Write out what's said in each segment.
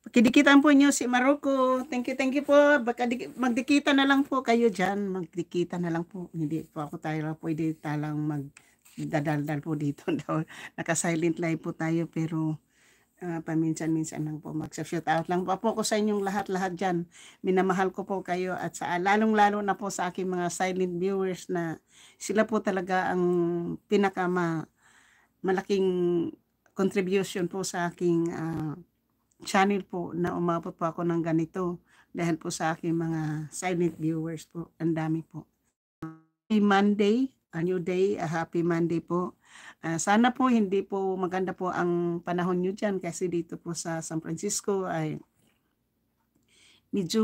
Pakidikitan po niyo si Maroko. Thank you po. Baka magdikita na lang po kayo dyan. Magdikita na lang po. Hindi po ako tayo pwede talang magdadaldal po dito. Naka-silent live po tayo pero paminsan-minsan lang po mag-shout out lang po ako sa inyong lahat-lahat dyan. Minamahal ko po kayo at sa lalong-lalo na po sa aking mga silent viewers na sila po talaga ang malaking contribution po sa aking channel po na umabot po ako ng ganito dahil po sa aking mga silent viewers po. Ang dami po. Happy Monday, a new day, a happy Monday po. Sana po hindi po maganda po ang panahon nyo dyan kasi dito po sa San Francisco ay medyo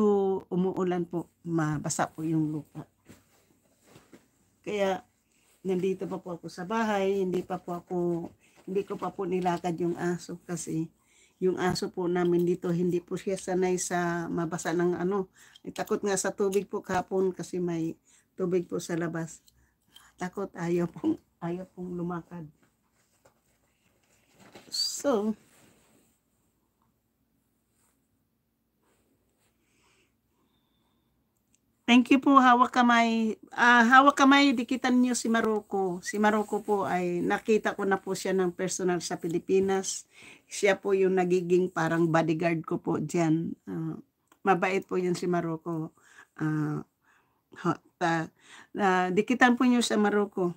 umuulan po, mabasa po yung lupa. Kaya nandito pa po ako sa bahay, hindi ko pa po nilakad yung aso kasi yung aso po namin dito hindi po siya sanay sa mabasa ng takot nga sa tubig po kahapon kasi may tubig po sa labas. Takot, ayaw pong lumakad. So, thank you po, hawak kamay, dikitan niyo si Maroko. Si Maroko po ay nakita ko na po siya ng personal sa Pilipinas. Siya po yung nagiging parang bodyguard ko po dyan. Mabait po yun si Maroko. Dikitan po niyo sa Maroko.